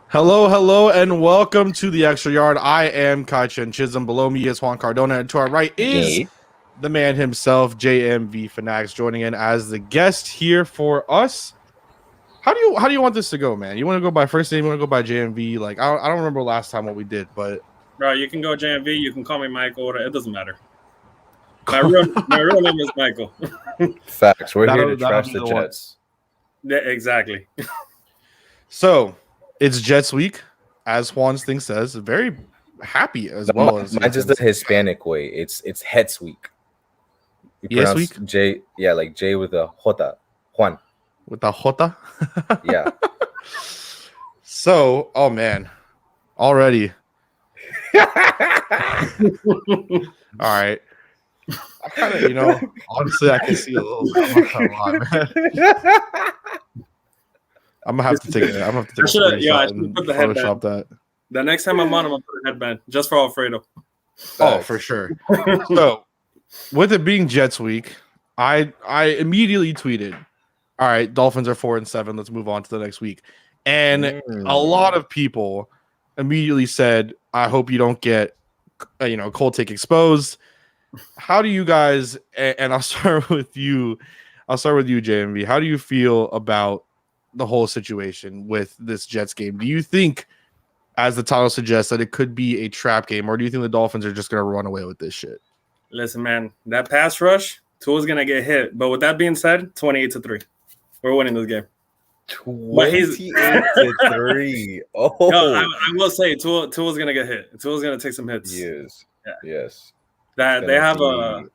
Hello, hello, and welcome to the Extra Yard. I am Kai Chen Chisholm. Below me is Juan Cardona, and to our right is Yay. the man himself, JMV Fanatics, joining in as the guest here for us. How do you want this to go, man? You want to go by first name? You want to go by JMV? Like I don't remember last time what we did, but Bro, you can go JMV. You can call me Michael. It doesn't matter. My real name is Michael. Facts. We're here That'll- to that'll trash be the the one. Jets. Yeah, exactly. so it's Jets week, as Juan's thing says. Very happy as well. As Mine's just the Hispanic way. It's Hetz week. You Yes pronounce week? J, yeah, like J with a Jota. Juan. with the Jota. Yeah. So, oh man, already. All right. I kind of, honestly, I can see a little. I'm not gonna lie, man. I'm gonna have to take it. I'm gonna have to take a screenshot and put the Photoshop that. The next time I'm on, I'm gonna put a headband just for Alfredo. Oh, for sure. So, with it being Jets week, I immediately tweeted, "All right, Dolphins are 4-7. Let's move on to the next week." And a lot of people immediately said, "I hope you don't get, cold take exposed." How do you guys? And I'll start with you. I'll start with you, JMV. How do you feel about the whole situation with this Jets game? Do you think, as the title suggests, that it could be a trap game, or do you think the Dolphins are just going to run away with this shit? Listen, man, that pass rush, Tua's gonna get hit. But with that being said, 28-3, we're winning this game. 28-3. Oh, No, I will say Tua's gonna get hit. Tua's gonna take some hits. yes. Yeah. Yes. That they have a.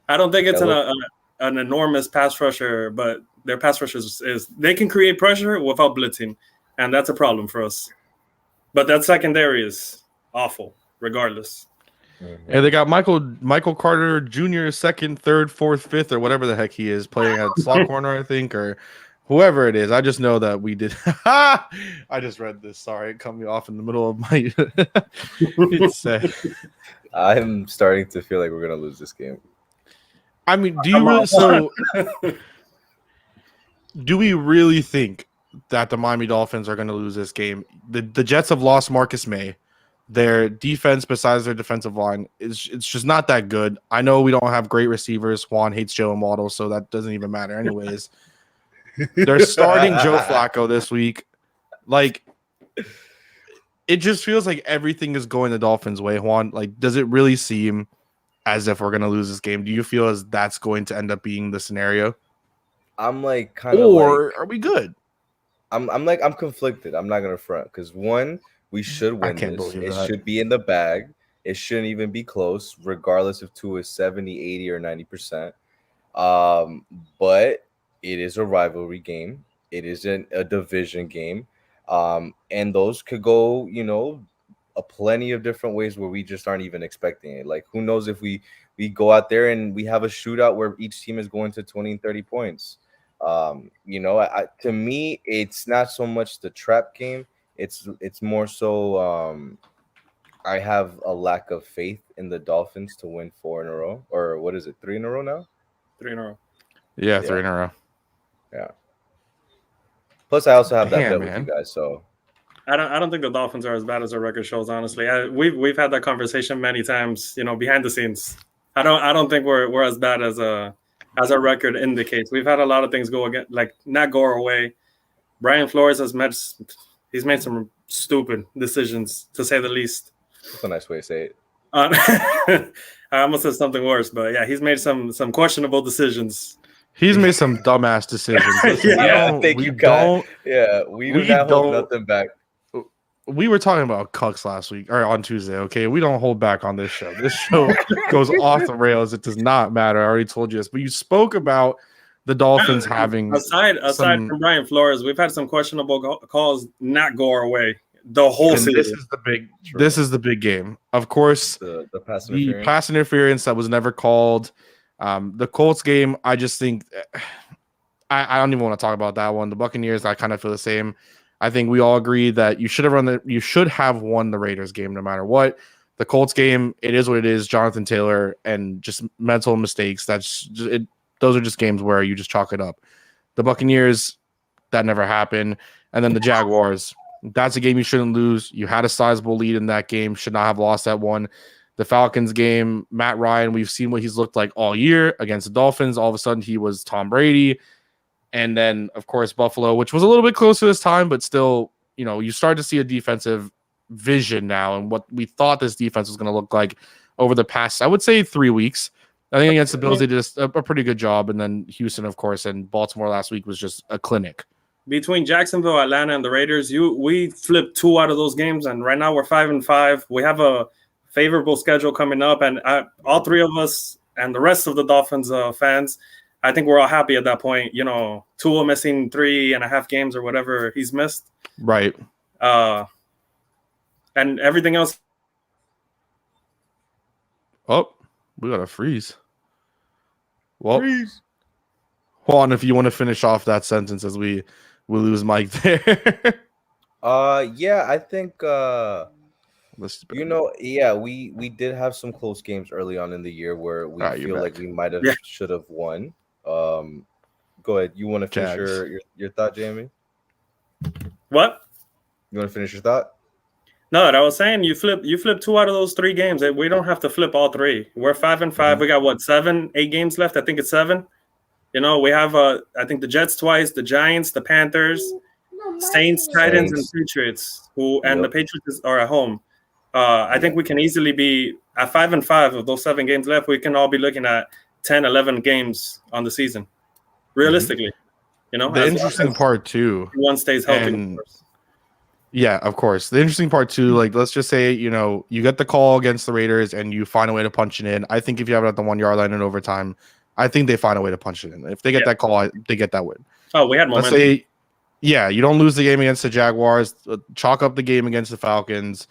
I don't think it's an enormous pass rusher, but their pass rushers is they can create pressure without blitzing, and that's a problem for us. But that secondary is awful, regardless. And they got Michael Carter Jr. second, third, fourth, fifth, or whatever the heck he is playing at slot corner, I think, or whoever it is. I just know that we did. I just read this. Sorry, it cut me off in the middle of my. It's. I'm starting to feel like we're gonna lose this game. I mean, do you really? So, do we really think that the Miami Dolphins are going to lose this game? The Jets have lost Marcus May. Their defense, besides their defensive line, it's just not that good. I know we don't have great receivers. Juan hates Joe and Waddle, so that doesn't even matter anyways. They're starting Joe Flacco this week. Like, it just feels like everything is going the Dolphins' way, Juan. Like, does it really seem as if we're going to lose this game? Do you feel as that's going to end up being the scenario? I'm like kind of Or are we good? I'm conflicted. I'm not gonna front because one, we should win this. It should be in the bag. It shouldn't even be close, regardless if Tua is 70, 80, or 90%. But it is a rivalry game. It isn't a division game. And those could go, a plenty of different ways where we just aren't even expecting it. Like, who knows if we go out there and we have a shootout where each team is going to 20 and 30 points. To me, it's not so much the trap game. It's more so I have a lack of faith in the Dolphins to win 4 in a row. Or what is it, 3 in a row now? 3 in a row. Yeah, 3 in a row. Yeah. Plus, I also have that bet with you guys. So I don't think the Dolphins are as bad as their record shows. Honestly, we've had that conversation many times. Behind the scenes. I don't think we're as bad as our record indicates. We've had a lot of things go again, like not go our way. Brian Flores he's made some stupid decisions, to say the least. That's a nice way to say it. I almost said something worse, but yeah, he's made some questionable decisions. He's made some dumbass decisions. Thank you, guys. Yeah, we do not hold nothing back. We were talking about cucks last week or on Tuesday. Okay, we don't hold back on this show. This show goes off the rails. It does not matter. I already told you this, but you spoke about the Dolphins having aside from Brian Flores, we've had some questionable calls not go our way the whole season. This is the big game. Of course, the pass interference that was never called. The Colts game, I just think I don't even want to talk about that one. The Buccaneers, I kind of feel the same. I think we all agree that you should have won the Raiders game no matter what. The Colts game, it is what it is. Jonathan Taylor and just mental mistakes. Those are just games where you just chalk it up. The Buccaneers, that never happened. And then the Jaguars, That's a game you shouldn't lose. You had a sizable lead in that game. Should not have lost that one. The Falcons game, Matt Ryan, we've seen what he's looked like all year against the Dolphins. All of a sudden, he was Tom Brady. And then, of course, Buffalo, which was a little bit closer this time, but still, you start to see a defensive vision now and what we thought this defense was going to look like over the past, I would say, 3 weeks. I think against the Bills, they did a pretty good job. And then Houston, of course, and Baltimore last week was just a clinic. Between Jacksonville, Atlanta, and the Raiders, we flipped 2 out of those games, and right now we're 5-5. We have a favorable schedule coming up, and all 3 of us and the rest of the Dolphins fans, I think we're all happy at that point. Tua missing 3.5 games or whatever he's missed, right? And everything else. Oh, we got a freeze. Well, hold on if you want to finish off that sentence as we lose Mike there. Yeah, I think we did have some close games early on in the year where we feel like we might have should have won. Go ahead. You want to finish your thought, Jamie? What? You want to finish your thought? No, I was saying you flip 2 out of those 3 games. We don't have to flip all 3. We're 5-5. Mm-hmm. We got 7-8 games left. I think it's 7. We have I think the Jets twice, the Giants, the Panthers, Saints, Titans, and Patriots. And the Patriots are at home. I think we can easily be at 5-5 of those 7 games left. We can all be looking at 10, 11 games on the season, realistically. The interesting part too. One stays healthy. Yeah, of course. The interesting part too, like let's just say, you get the call against the Raiders and you find a way to punch it in. I think if you have it at the 1 yard line in overtime, I think they find a way to punch it in. If they get that call, they get that win. Oh, we had momentum. Let's say, you don't lose the game against the Jaguars. Chalk up the game against the Falcons.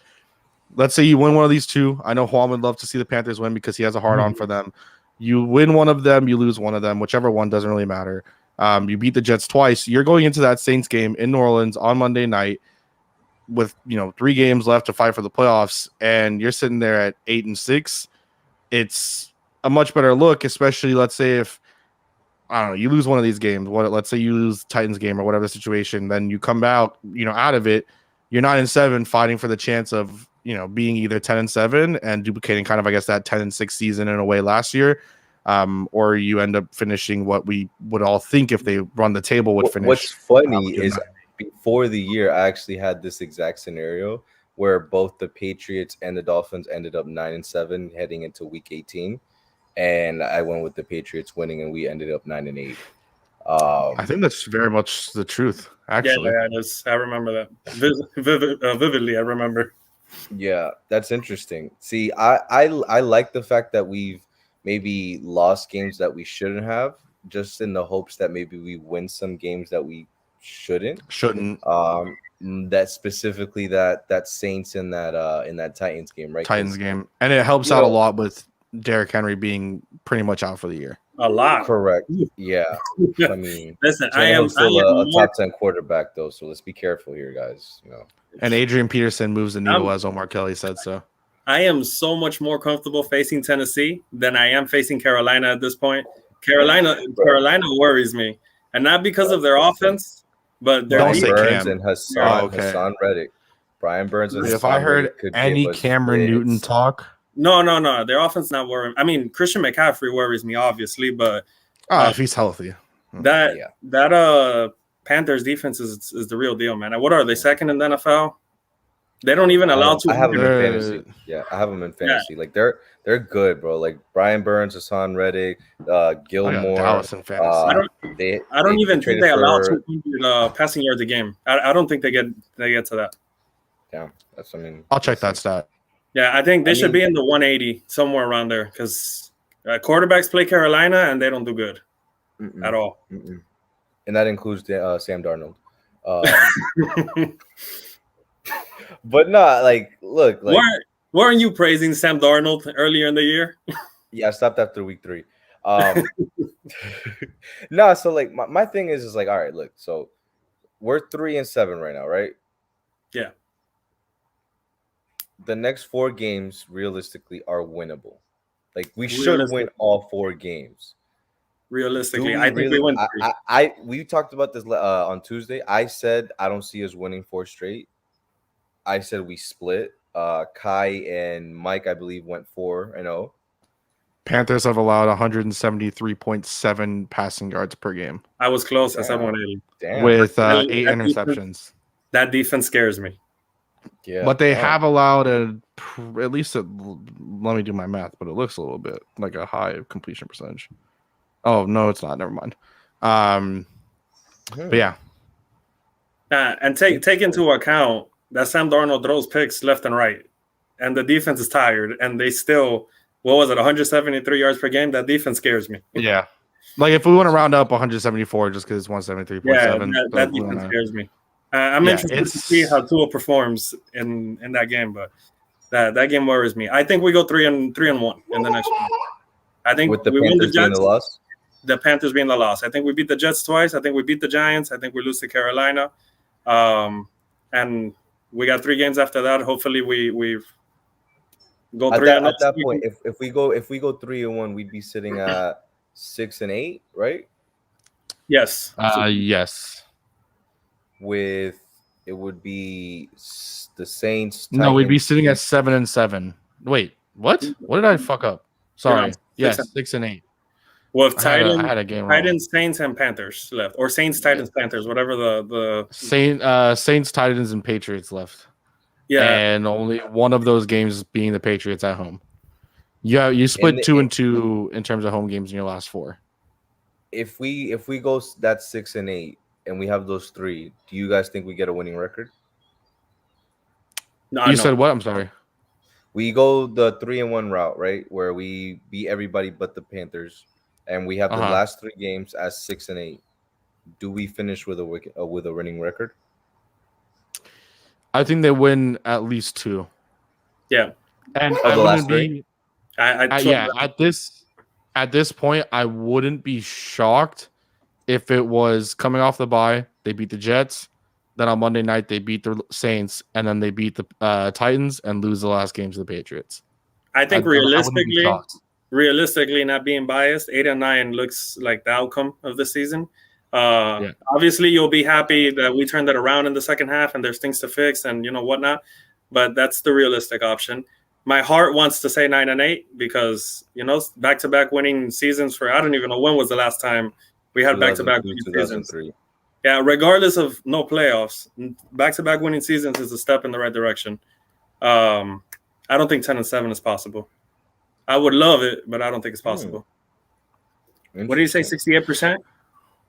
Let's say you win one of these 2. I know Juan would love to see the Panthers win because he has a hard on for them. You win one of them, you lose one of them. Whichever one doesn't really matter. You beat the Jets twice. You're going into that Saints game in New Orleans on Monday night with 3 games left to fight for the playoffs, and you're sitting there at 8-6. It's a much better look, especially let's say if you lose one of these games. Let's say you lose Titans game or whatever the situation, then you come out out of it. You're 9-7, fighting for the chance of being either 10-7 and duplicating kind of, I guess, that 10-6 season in a way last year, or you end up finishing what we would all think if they run the table would finish. What's funny is before the year, I actually had this exact scenario where both the Patriots and the Dolphins ended up 9-7 heading into Week 18, and I went with the Patriots winning, and we ended up 9-8. I think that's very much the truth. Actually, yeah, it is. I remember that vividly. I remember. Yeah, that's interesting. See, I like the fact that we've maybe lost games that we shouldn't have, just in the hopes that maybe we win some games that we shouldn't. That specifically that Saints in that Titans game, right? Titans game, and it helps out a lot with Derrick Henry being pretty much out for the year. A lot, correct? Yeah, I mean, listen, I am still a top 10 quarterback though, so let's be careful here, guys. And Adrian Peterson moves the needle, as Omar Kelly said so. I am so much more comfortable facing Tennessee than I am facing Carolina at this point. Carolina worries me, and not because of their offense, but their Brian Burns and Hassan Reddick. Brian Burns and if I heard any Cameron Newton talk. No. Their offense not worrying. I mean, Christian McCaffrey worries me, obviously, but if he's healthy, that Panthers defense is the real deal, man. What are they, second in the NFL? They don't even allow to. I have them in fantasy. Yeah, I have them in fantasy. Yeah. Like they're good, bro. Like Brian Burns, Hassan Reddick, Gilmore. Dallas in fantasy. I don't even think they allow 200 passing yards a game. I don't think they get to that. Yeah, I'll check that stat. Yeah, I think they should be in the 180 somewhere around there because quarterbacks play Carolina and they don't do good at all. And that includes Sam Darnold. But look, weren't you praising Sam Darnold earlier in the year? Yeah, I stopped after week 3. No, so my thing is all right, look, so we're 3-7 right now, right? Yeah. The next 4 games realistically are winnable. We should win all 4 games. Realistically, I think we win 3. We talked about this on Tuesday. I said I don't see us winning 4 straight. I said we split. Kai and Mike, I believe, went 4-0. Panthers have allowed 173.7 passing yards per game I was close. I Damn. said 180. Damn. with That 8 interceptions. That defense scares me. Yeah. But they have allowed at least let me do my math, but it looks a little bit like a high completion percentage. Oh no, it's not. Never mind. But yeah, and take into account that Sam Darnold throws picks left and right, and the defense is tired, and they still, what was it, 173 yards per game? That defense scares me. yeah. Like if we want to round up 174 just because it's 173.7, that defense scares me. I'm interested to see how Tua performs in that game, but that game worries me. I think we go 3-1 in the next one. I think with the we Panthers win the Jets. being the loss. The Panthers being the loss. I think we beat the Jets twice. I think we beat the Giants. I think we lose to Carolina, and we got 3 games after that. Hopefully, we go 3-0. At that point, if we go 3-1, we'd be sitting at 6-8, right? Yes. Yes. With it would be the Saints. No, we'd be sitting at 7-7. Wait, what? What did I fuck up? Sorry. Yes, 6-8. Well, I had a game wrong. Titans, Saints, and Panthers left, or Saints, Titans, Panthers, whatever the Saints, Titans, and Patriots left. Yeah, and only one of those games being the Patriots at home. Yeah, you split 2-2 in terms of home games in your last 4. If we go that 6-8 and we have those 3, do you guys think we get a winning record? No, you said what? I'm sorry. We go the 3-1 route, right, where we beat everybody but the Panthers, and we have the last 3 games as 6-8. Do we finish with a winning record? I think they win at least 2. Yeah, and I wouldn't be. At this point, I wouldn't be shocked if it was coming off the bye. They beat the Jets, then on Monday night they beat the Saints, and then they beat the Titans and lose the last game to the Patriots. I think realistically, not being biased, 8-9 looks like the outcome of the season. Obviously, you'll be happy that we turned it around in the second half, and there's things to fix, and whatnot. But that's the realistic option. My heart wants to say 9-8 because back-to-back winning seasons for I don't even know when was the last time we had back-to-back winning seasons. Yeah, regardless of no playoffs, back-to-back winning seasons is a step in the right direction. I don't think 10-7 is possible. I would love it, but I don't think it's possible. What did you say? 68%?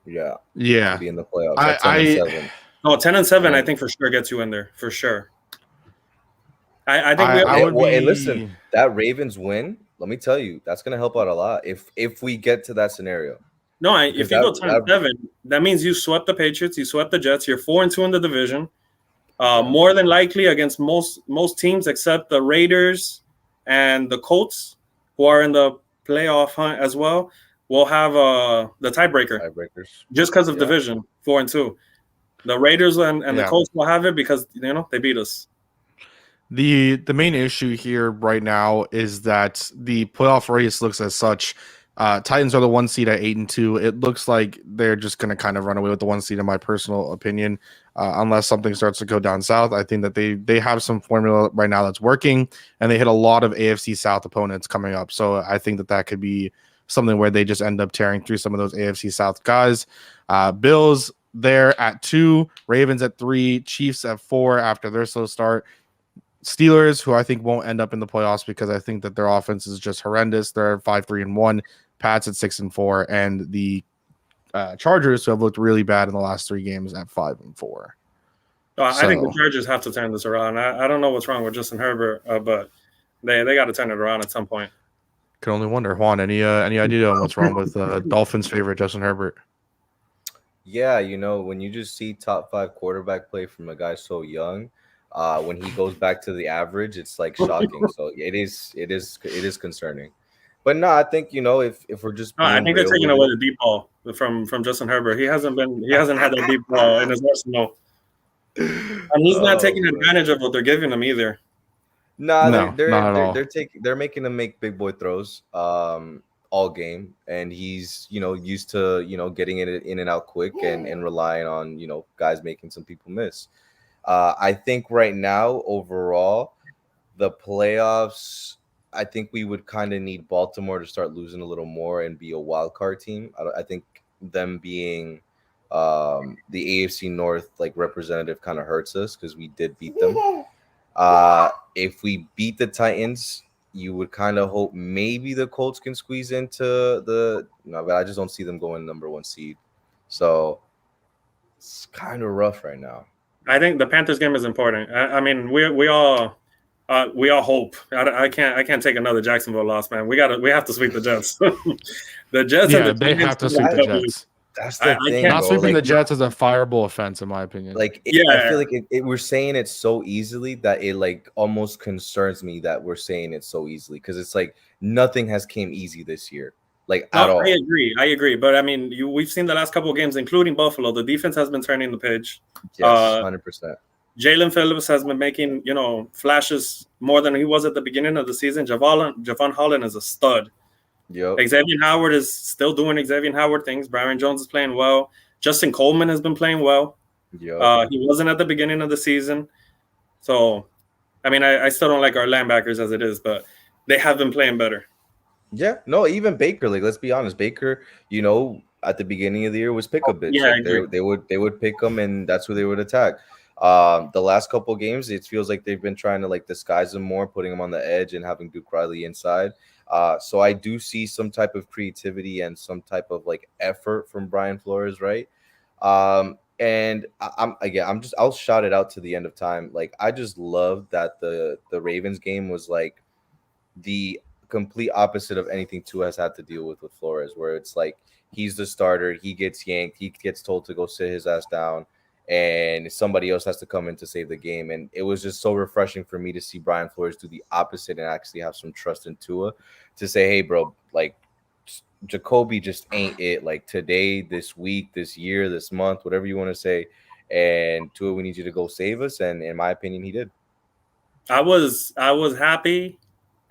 Yeah. Be in the playoffs. 10-7. No, 10-7. I think for sure gets you in there for sure. I think listen, that Ravens win. Let me tell you, that's gonna help out a lot if we get to that scenario. No, if you go 10-7, that means you swept the Patriots, you swept the Jets. You're 4-2 in the division. More than likely against most teams except the Raiders and the Colts, who are in the playoff hunt as well. We'll have the tiebreakers just because of division 4-2. The Raiders and the Colts will have it because they beat us. The main issue here right now is that the playoff race looks as such. Titans are the 1 seed at 8-2. It looks like they're just going to kind of run away with the 1 seed, in my personal opinion, unless something starts to go down south. I think that they have some formula right now that's working, and they hit a lot of AFC South opponents coming up. So I think that could be something where they just end up tearing through some of those AFC South guys. Bills there at 2, Ravens at 3, Chiefs at 4 after their slow start. Steelers, who I think won't end up in the playoffs because I think that their offense is just horrendous. They're 5-3-1. Pats at 6-4, and the Chargers, who have looked really bad in the last 3 games, at 5-4. I think the Chargers have to turn this around. I don't know what's wrong with Justin Herbert, but they got to turn it around at some point. Can only wonder. Juan, any idea on what's wrong with Dolphins' favorite Justin Herbert? Yeah, when you just see top 5 quarterback play from a guy so young, when he goes back to the average, it's like shocking. So it is concerning. But no, I think if we're just I think they're taking away the deep ball from Justin Herbert. He hasn't had that deep ball in his arsenal, and he's not taking advantage of what they're giving him either. No, they're making him make big boy throws all game, and he's used to getting it in and out quick and relying on guys making some people miss. I think right now, overall, the playoffs, I think we would kind of need Baltimore to start losing a little more and be a wild card team. I think them being the AFC North like representative kind of hurts us because we did beat them. If we beat the Titans, you would kind of hope maybe the Colts can squeeze into the no, but I just don't see them going number 1 seed. So it's kind of rough right now. I think the Panthers game is important. I mean, we all hope. I can't take another Jacksonville loss, man. We have to sweep the Jets. The Jets. Yeah, they have to sweep the Jets. That's the thing. Not sweeping the Jets is a fireable offense, in my opinion. Like, I feel like we're saying it so easily that it like almost concerns me that we're saying it so easily because it's like nothing has came easy this year, like at all. I agree. But I mean, we've seen the last couple of games, including Buffalo. The defense has been turning the page. Yes, 100%. Jalen Phillips has been making flashes more than he was at the beginning of the season. Javon Holland is a stud. Yep. Xavier Howard is still doing Xavier Howard things. Byron Jones is playing well. Justin Coleman has been playing well. Yep. He wasn't at the beginning of the season. So, I mean, I still don't like our linebackers as it is, but they have been playing better. Yeah. No, even Baker, like, let's be honest. Baker, at the beginning of the year was pick a bitch. Yeah, like, they would pick them, and that's who they would attack. The last couple of games, it feels like they've been trying to like disguise him more, putting him on the edge and having Duke Riley inside. So I do see some type of creativity and some type of like effort from Brian Flores, right? And I'll shout it out to the end of time. Like, I just love that the Ravens game was like the complete opposite of anything Tua has had to deal with Flores, where it's like he's the starter, he gets yanked, he gets told to go sit his ass down, and somebody else has to come in to save the game. And it was just so refreshing for me to see Brian Flores do the opposite and actually have some trust in Tua to say, hey, bro, like, Jacoby just ain't it. Like, today, this week, this year, this month, whatever you want to say. And Tua, we need you to go save us. And in my opinion, he did. I was happy,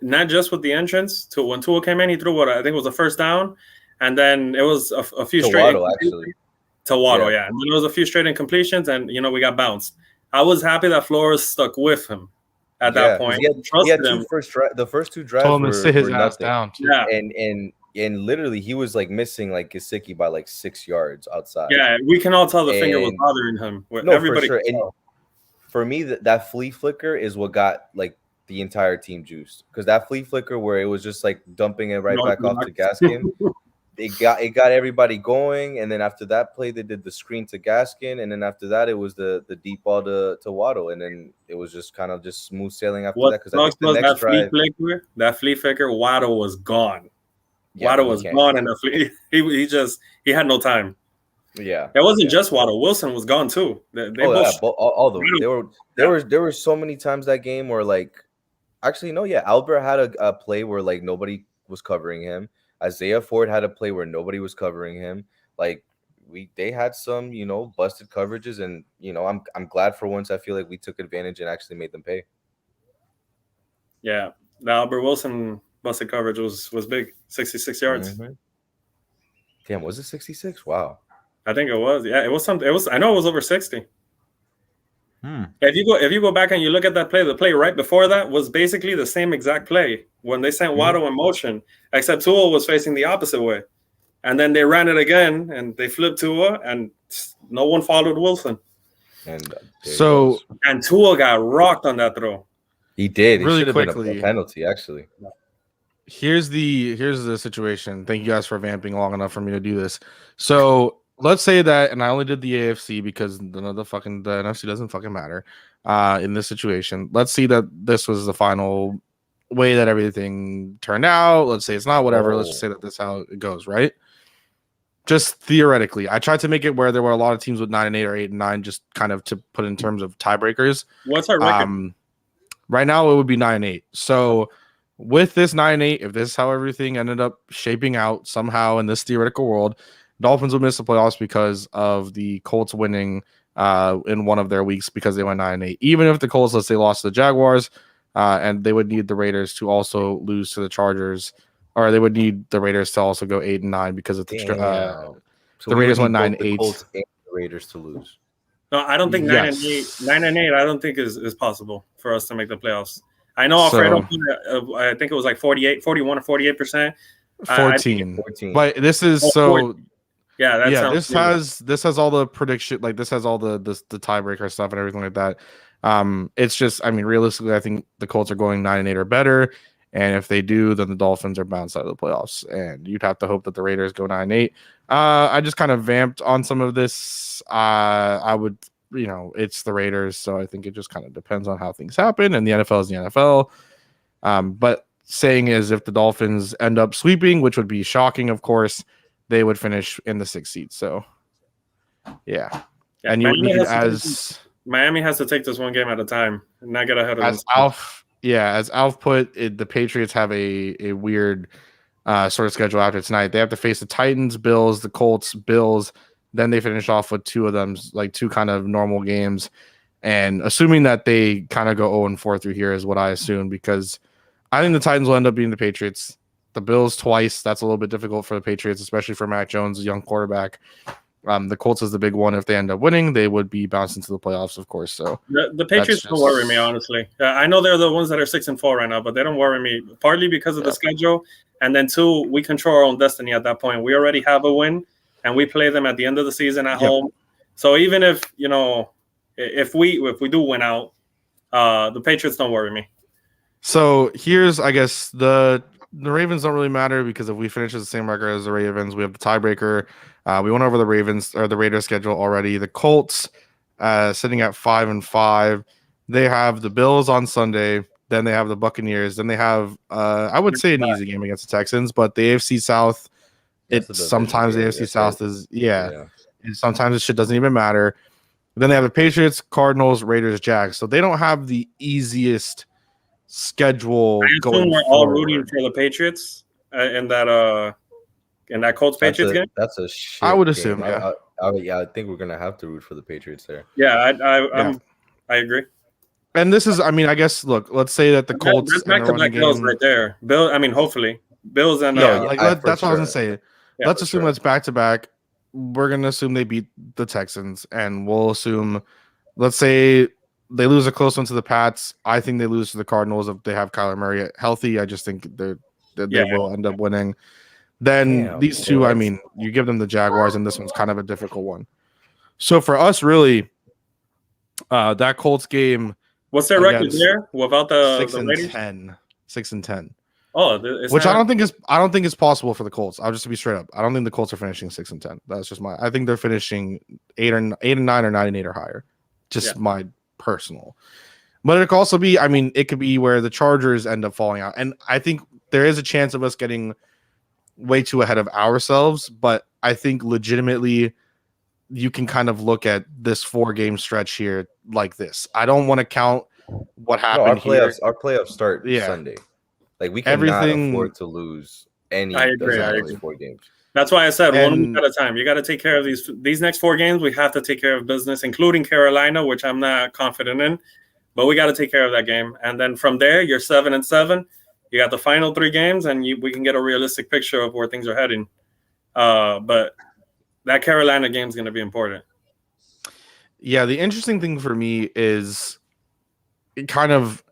not just with the entrance. When Tua came in, he threw what I think was a first down. And then it was a few straight. Waddle, actually. To Waddle, yeah. And then there was a few straight incompletions, and we got bounced. I was happy that Flores stuck with him at that point. He had the first two drives told him to sit his ass down. Yeah, and literally he was like missing like Gesicki by like 6 yards outside. Yeah, we can all tell the finger was bothering him. Everybody for sure. And for me, that flea flicker is what got like the entire team juiced, because that flea flicker where it was just like dumping it right back off to Gaskin. It got everybody going, and then after that play, they did the screen to Gaskin, and then after that, it was the deep ball to Waddle, and then it was just kind of just smooth sailing after that. Because that flea flicker, Waddle was gone. Yeah, Waddle was gone, and the flea he had no time. Yeah, it wasn't just Waddle. Wilson was gone too. All of them. There were so many times that game where Albert had a play where like nobody was covering him. Isaiah Ford had a play where nobody was covering him. Like they had some, busted coverages, and I'm glad for once. I feel like we took advantage and actually made them pay. Yeah, the Albert Wilson busted coverage was big, 66 yards. Mm-hmm. Damn, was it 66? Wow, I think it was. Yeah, it was something. I know it was over 60. If you go back and you look at that play, the play right before that was basically the same exact play when they sent Waddle in motion, except Tua was facing the opposite way. And then they ran it again, and they flipped Tua, and no one followed Wilson. And Tua got rocked on that throw. He did. It really quickly. Been a penalty, actually. Here's the situation. Thank you guys for vamping long enough for me to do this. So let's say that, and I only did the AFC because the NFC doesn't fucking matter in this situation. Let's see that this was the final way that everything turned out. Let's say it's not, whatever. Let's just say that this is how it goes, right? Just theoretically. I tried to make it where there were a lot of teams with 9-8 or 8-9, just kind of to put in terms of tiebreakers. What's our record? Right now it would be 9-8. So with this 9-8, if this is how everything ended up shaping out somehow in this theoretical world, Dolphins would miss the playoffs because of the Colts winning in one of their weeks because they went 9-8. Even if the Colts, let's say, lost to the Jaguars, and they would need the Raiders to also lose to the Chargers, or they would need the Raiders to also go 8-9 because of the Raiders went 9-8. Colts and the Raiders to lose. No, I don't think Yes. 9-8. I don't think is possible for us to make the playoffs. I know Alfredo. So I think it was like 41 or 48%. I think 14. 14. But this is 40. so Yeah, that yeah, sounds this has all the prediction, like this has all the tiebreaker stuff and everything like that. It's just, I mean, realistically, I think the Colts are going 9-8 or better, and if they do, then the Dolphins are bounced out of the playoffs, and you'd have to hope that the Raiders go 9-8. I just kind of vamped on some of this. I would, it's the Raiders, so I think it just kind of depends on how things happen, and the NFL is the NFL. But saying is, if the Dolphins end up sweeping, which would be shocking, of course, they would finish in the 6th seed. So, yeah. And you would need Miami has to take this one game at a time and not get ahead of them. As Alf put it, the Patriots have a weird sort of schedule after tonight. They have to face the Titans, Bills, the Colts, Bills. Then they finish off with two of them, like two kind of normal games. And assuming that they kind of go 0-4 through here is what I assume, because I think the Titans will end up beating the Patriots. The Bills twice. That's a little bit difficult for the Patriots, especially for Mac Jones, a young quarterback. The Colts is the big one. If they end up winning, they would be bounced into the playoffs, of course. So the Patriots don't worry me, honestly. I know they're the ones that are 6-4 right now, but they don't worry me. Partly because of the schedule, and then two, we control our own destiny at that point. We already have a win, and we play them at the end of the season at home. So even if if we do win out, the Patriots don't worry me. So here's, I guess, the Ravens don't really matter, because if we finish as the same record as the Ravens, we have the tiebreaker. We went over the Ravens or the Raiders schedule already. The Colts sitting at 5-5. They have the Bills on Sunday. Then they have the Buccaneers. Then they have, I would say, an easy game against the Texans. But the AFC South, sometimes the AFC South is, and sometimes this shit doesn't even matter. Then they have the Patriots, Cardinals, Raiders, Jags. So they don't have the easiest schedule going we're forward. all rooting for the Patriots in that Colts Patriots game. That's a shit I would game. assume, I think we're gonna have to root for the Patriots there. Yeah, I agree. And this is, I mean, I guess, look, let's say that the Colts that's back-to-back Bills right there. Hopefully Bills and that's what I was gonna say. Yeah, let's assume that's back-to-back. We're gonna assume they beat the Texans, and we'll assume, let's say they lose a close one to the Pats. I think they lose to the Cardinals if they have Kyler Murray healthy. I just think they will end up winning. Then these two, I mean, you give them the Jaguars, and this one's kind of a difficult one. So for us, really, that Colts game. What's their record there without the 6-10? 6-10. Oh, which I don't think is possible for the Colts. I'll just be straight up. I don't think the Colts are finishing 6-10. That's just I think they're finishing 8-9 or 9-8 or higher. Just my personal. But it could also be, I mean, it could be where the Chargers end up falling out. And I think there is a chance of us getting way too ahead of ourselves. But I think legitimately you can kind of look at this 4-game stretch here like this. I don't want to count what happened here. Our playoffs start Sunday. Like, we cannot afford to lose any of these 4 games. That's why I said 1 week at a time. You got to take care of these next 4 games. We have to take care of business, including Carolina, which I'm not confident in. But we got to take care of that game. And then from there, you're 7-7. You got the final 3 games, and we can get a realistic picture of where things are heading. But that Carolina game is going to be important. Yeah, the interesting thing for me is kind of,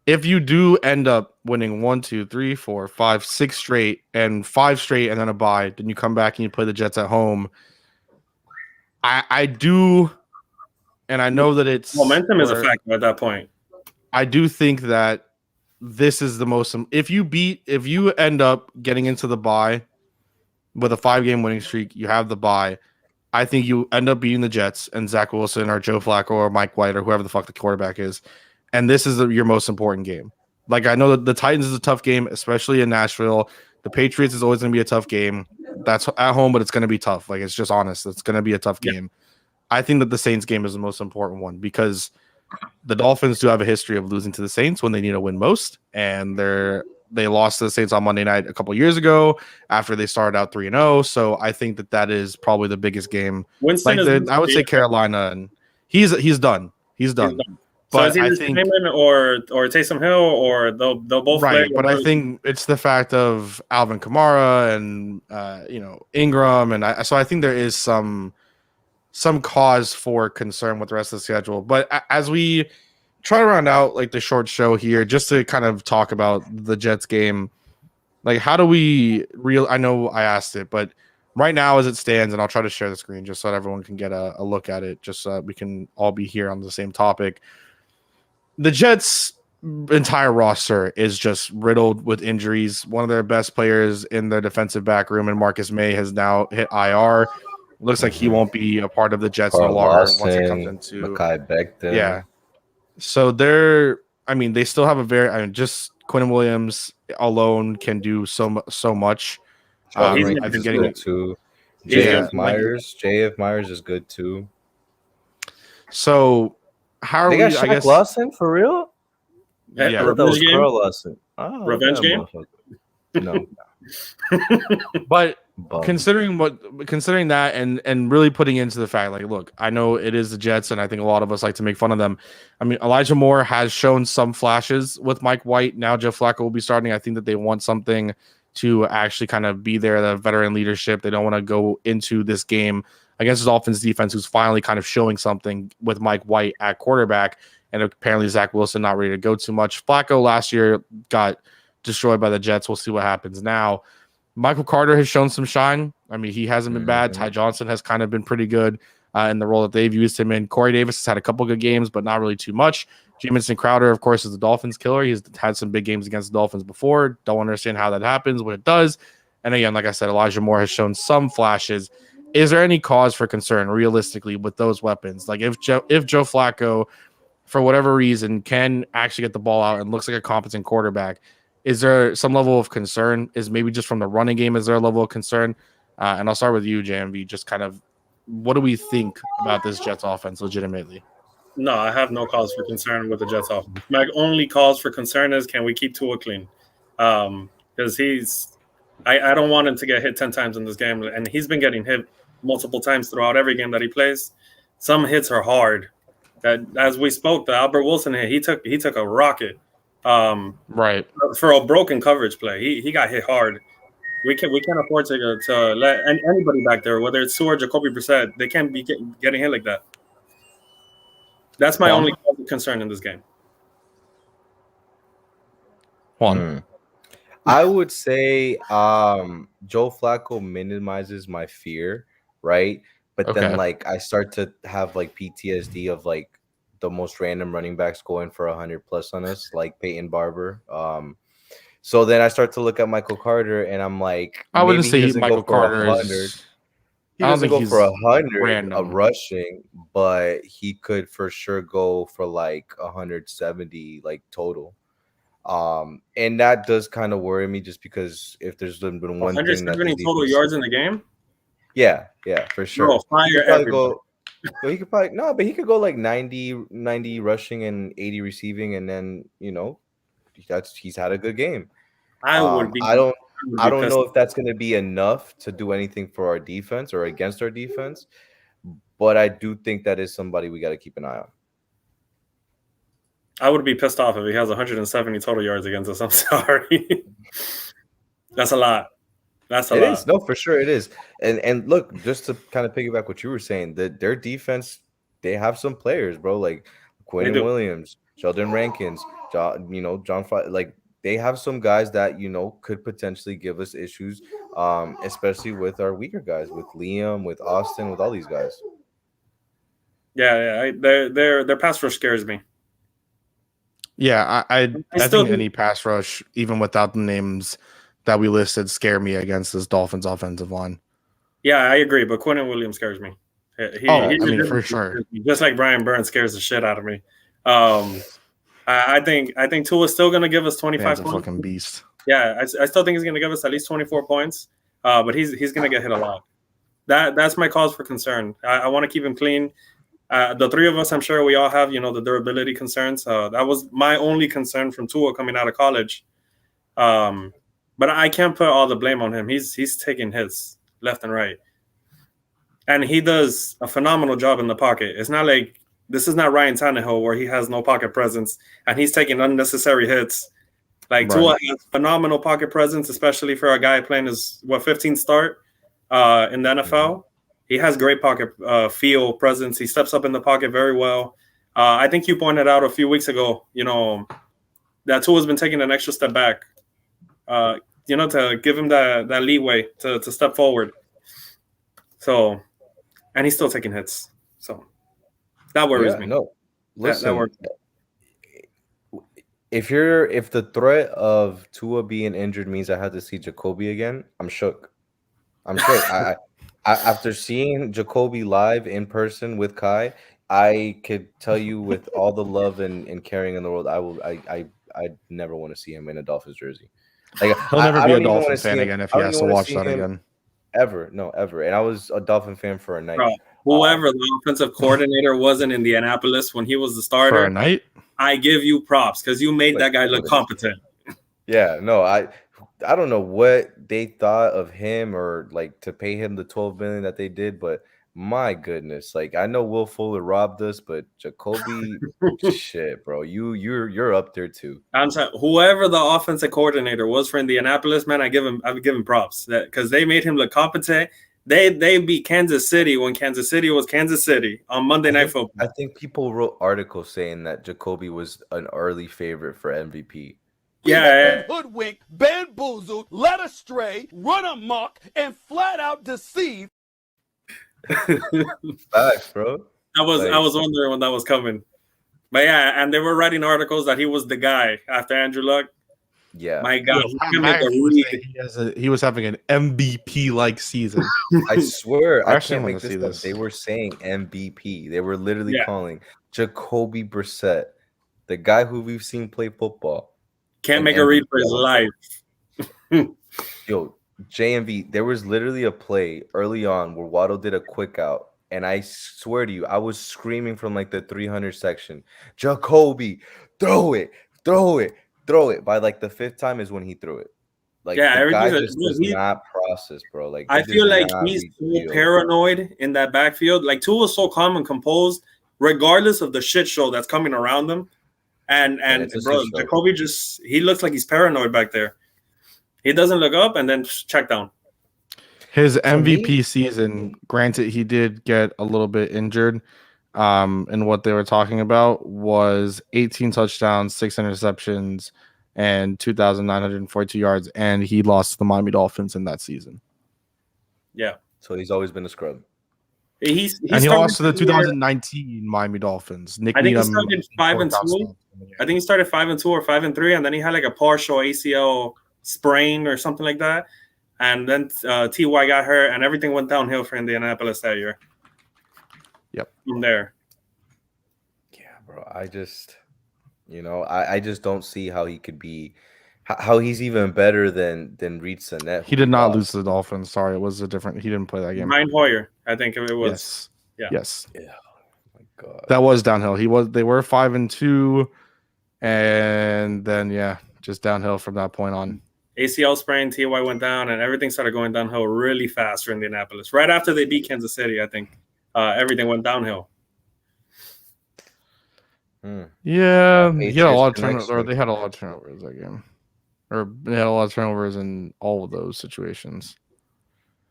if you do end up winning 1, 2, 3, 4, 5, 6 straight and 5 straight and then a bye, then you come back and you play the Jets at home. I do, and I know that it's momentum is a factor at that point. I do think that this is the most, if you end up getting into the bye with a 5-game winning streak, you have the bye. I think you end up beating the Jets and Zach Wilson or Joe Flacco or Mike White or whoever the fuck the quarterback is. And this is your most important game. Like, I know that the Titans is a tough game, especially in Nashville. The Patriots is always going to be a tough game. That's at home, but it's going to be tough. Like, it's just honest. It's going to be a tough game. I think that the Saints game is the most important one, because the Dolphins do have a history of losing to the Saints when they need to win most. And they lost to the Saints on Monday night a couple years ago after they started out 3-0. So I think that is probably the biggest game. I would say Carolina, and he's done. He's done. But so is he or Taysom Hill, or they'll both right? play, but I think it's the fact of Alvin Kamara and Ingram, and so I think there is some some cause for concern with the rest of the schedule. But as we try to round out like the short show here, just to kind of talk about the Jets game, like how do we I know I asked it, but right now as it stands, and I'll try to share the screen just so that everyone can get a look at it, just so that we can all be here on the same topic. The Jets' entire roster is just riddled with injuries. One of their best players in their defensive back room, and Marcus May, has now hit IR. Looks like he won't be a part of the Jets no longer once it comes into Mekhi Becton. Yeah. So they still have just Quinn Williams alone can do so much. I think getting good too. JF Myers is good too. So how are they got Shaq Lawson for real? Yeah, that was Carl Lawson. Oh, revenge game. No. But considering that and really putting into the fact, like, look, I know it is the Jets, and I think a lot of us like to make fun of them. I mean, Elijah Moore has shown some flashes with Mike White. Now Joe Flacco will be starting. I think that they want something to actually kind of be there, the veteran leadership. They don't want to go into this game against the Dolphins defense, who's finally kind of showing something with Mike White at quarterback, and apparently Zach Wilson not ready to go too much. Flacco last year got destroyed by the Jets. We'll see what happens now. Michael Carter has shown some shine. I mean, he hasn't been bad. Ty Johnson has kind of been pretty good in the role that they've used him in. Corey Davis has had a couple good games, but not really too much. Jamison Crowder, of course, is the Dolphins killer. He's had some big games against the Dolphins before. Don't understand how that happens, but it does. And again, like I said, Elijah Moore has shown some flashes. Is there any cause for concern realistically with those weapons? Like if Joe Flacco, for whatever reason, can actually get the ball out and looks like a competent quarterback, is there some level of concern? Is maybe just from the running game, is there a level of concern? And I'll start with you, JMV. Just kind of, what do we think about this Jets offense legitimately? No, I have no cause for concern with the Jets offense. My only cause for concern is, can we keep Tua clean? Because I don't want him to get hit 10 times in this game, and he's been getting hit multiple times throughout every game that he plays. Some hits are hard. That, as we spoke, the Albert Wilson hit, he took a rocket. Right, for a broken coverage play. He got hit hard. We can't afford to let anybody back there, whether it's Tua or Jacoby Brissett, they can't be getting hit like that. That's my only concern in this game. Juan. I would say Joe Flacco minimizes my fear, right? But then like I start to have like PTSD of like the most random running backs going for 100 plus on us, like Peyton Barber. So then I start to look at Michael Carter, and I'm like, I wouldn't say Michael Carter is. He doesn't go for 100 of rushing, but he could for sure go for like 170 like total. And that does kind of worry me, just because if there's been one thing that 170 total yards in the game. Yeah, for sure. Bro, fire he could probably but he could go like 90 rushing and 80 receiving, and then he's had a good game. I don't know if that's going to be enough to do anything for our defense or against our defense, but I do think that is somebody we got to keep an eye on. I would be pissed off if he has 170 total yards against us. I'm sorry. That's a lot. It is. No, for sure it is. And look, just to kind of piggyback what you were saying, that their defense, they have some players, bro, like Quinn Williams, Sheldon Rankins, John, like they have some guys that could potentially give us issues, especially with our weaker guys, with Liam, with Austin, with all these guys. Yeah, their pass rush scares me. Yeah, I think any pass rush, even without the names that we listed, scare me against this Dolphins offensive line. Yeah, I agree, but Quentin Williams scares me. For sure. Just like Brian Burns scares the shit out of me. I think Tua is still going to give us 25 points. He's a fucking beast. Yeah, I still think he's going to give us at least 24 points, but he's going to get hit a lot. That's my cause for concern. I want to keep him clean. The three of us, I'm sure we all have, the durability concerns. That was my only concern from Tua coming out of college. But I can't put all the blame on him. He's taking hits left and right. And he does a phenomenal job in the pocket. It's not like this is not Ryan Tannehill where he has no pocket presence and he's taking unnecessary hits. Like Tua has phenomenal pocket presence, especially for a guy playing his 15th start in the NFL. He has great pocket feel, presence. He steps up in the pocket very well. I think you pointed out a few weeks ago, that Tua's been taking an extra step back, to give him that leeway to step forward. So, and he's still taking hits. So that worries me. No, listen. That worries me. If the threat of Tua being injured means I have to see Jacoby again, I'm shook. I after seeing Jacoby live in person with Kai, I could tell you with all the love and caring in the world, I never want to see him in a Dolphins jersey. Like He'll never be a Dolphin fan again if he has to watch that again. Ever. And I was a Dolphin fan for a night. Bro, whoever the offensive coordinator was in Indianapolis when he was the starter, for a night, I give you props because you made that guy look competent. Yeah, no, I don't know what they thought of him or like to pay him the $12 million that they did, but my goodness, like I know Will Fuller robbed us, but Jacoby, shit, bro, you're up there too. I'm sorry, whoever the offensive coordinator was for Indianapolis, man, I would give him props that because they made him look competent. They beat Kansas City when Kansas City was Kansas City on Monday Night Football. I think people wrote articles saying that Jacoby was an early favorite for MVP. Yeah. Hoodwinked, bamboozled, led astray, run amok, and flat out deceived. Facts, bro. I was wondering when that was coming. But yeah, and they were writing articles that he was the guy after Andrew Luck. Yeah. My God. He was having an MVP-like season. I swear, I can't want make to see this up. They were saying MVP. They were literally calling Jacoby Brissett, the guy who we've seen play football. Can't make a read for his life. Yo, JMV, there was literally a play early on where Waddle did a quick out, and I swear to you, I was screaming from like the 300 section, Jacoby, throw it. By like the fifth time is when he threw it. Like the guy just does not process, bro. Like I feel like he's so paranoid in that backfield. Like Tua was so calm and composed, regardless of the shit show that's coming around him. And bro, Jacoby he looks like he's paranoid back there. He doesn't look up and then check down. His MVP season, granted, he did get a little bit injured. And what they were talking about was 18 touchdowns, 6 interceptions, and 2,942 yards. And he lost to the Miami Dolphins in that season. Yeah. So he's always been a scrub. He lost to the 2019 Miami Dolphins. I think he started 5-2. I think he started 5-2 or 5-3, and then he had like a partial ACL sprain or something like that. And then Ty got hurt, and everything went downhill for Indianapolis that year. Yep. From there. Yeah, bro. I just don't see how he could be, how he's even better than Reed Sinnett. He did not lose to the Dolphins. Sorry, it was a different. He didn't play that game. Ryan Hoyer, I think it was. Yes. Yeah. Oh my God. That was downhill. They were 5-2, and then just downhill from that point on. ACL sprain, Ty went down, and everything started going downhill really fast for Indianapolis. Right after they beat Kansas City, I think everything went downhill. Yeah, he had a lot of turnovers, or they had a lot of turnovers that game, or they had a lot of turnovers in all of those situations.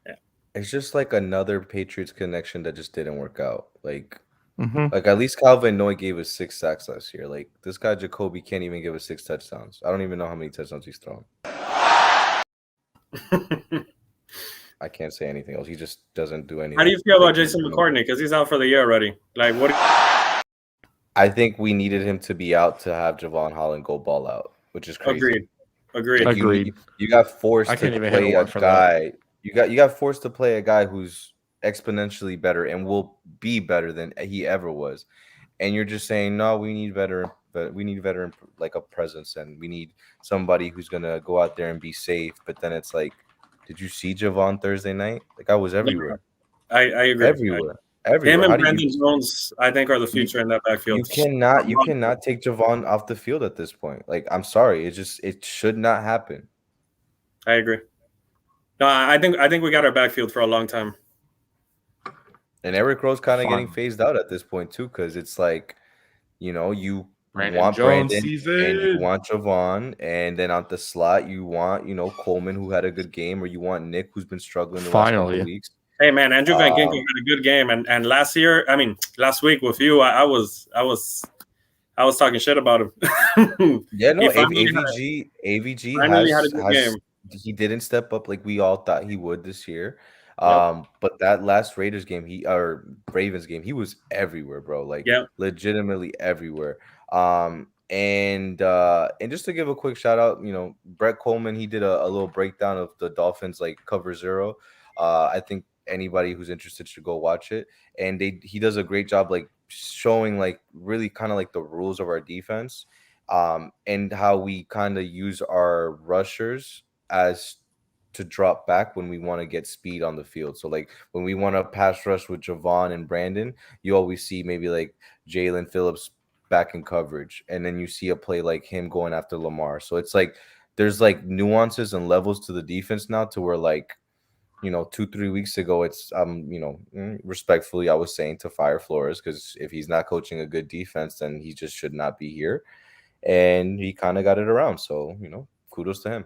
Yeah, it's just like another Patriots connection that just didn't work out. Like, mm-hmm. like at least Calvin Noy gave us 6 sacks last year. Like this guy Jacoby can't even give us 6 touchdowns. I don't even know how many touchdowns he's thrown. I can't say anything else. He just doesn't do anything. How do you feel about Jason McCourtney? Because he's out for the year already. Like what? I think we needed him to be out to have Javon Holland go ball out, which is crazy. Agreed. You got forced to play a guy. You got forced to play a guy who's exponentially better and will be better than he ever was. And you're just saying, no, we need veteran like a presence, and we need somebody who's gonna go out there and be safe. But then it's like, did you see Javon Thursday night? Like I was everywhere. I agree. Everywhere. Him and Brandon Jones, I think, are the future in that backfield. You cannot take Javon off the field at this point. Like, I'm sorry, it should not happen. I agree. No, I think we got our backfield for a long time. And Eric Rowe's kind of getting phased out at this point too, because it's like, you want Brandon and you want Javon, and then on the slot you want Coleman, who had a good game, or you want Nick, who's been struggling the last couple of weeks. Hey man, Andrew Van Ginkel had a good game, and last week with you, I was talking shit about him. Yeah, no, AVG had a good game. He didn't step up like we all thought he would this year. Yep. But that last Ravens game, he was everywhere, bro. Like legitimately everywhere. And just to give a quick shout out, Brett Coleman, he did a little breakdown of the Dolphins like cover 0. I think anybody who's interested should go watch it. And he does a great job like showing like really kind of like the rules of our defense, and how we kind of use our rushers as to drop back when we want to get speed on the field. So like when we want to pass rush with Javon and Brandon, you always see maybe like Jalen Phillips back in coverage, and then you see a play like him going after Lamar. So it's like there's like nuances and levels to the defense now to where like 2-3 weeks ago it's respectfully I was saying to fire Flores, because if he's not coaching a good defense then he just should not be here, and he kind of got it around. So kudos to him.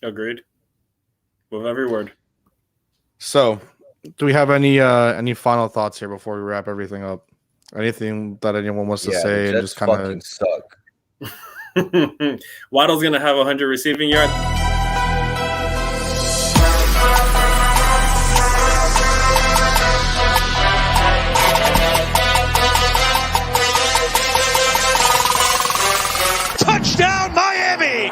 Agreed with every word. So do we have any final thoughts here before we wrap everything up? Anything that anyone wants to say? And just kind of suck. Waddle's gonna have 100 receiving yards. Touchdown, Miami!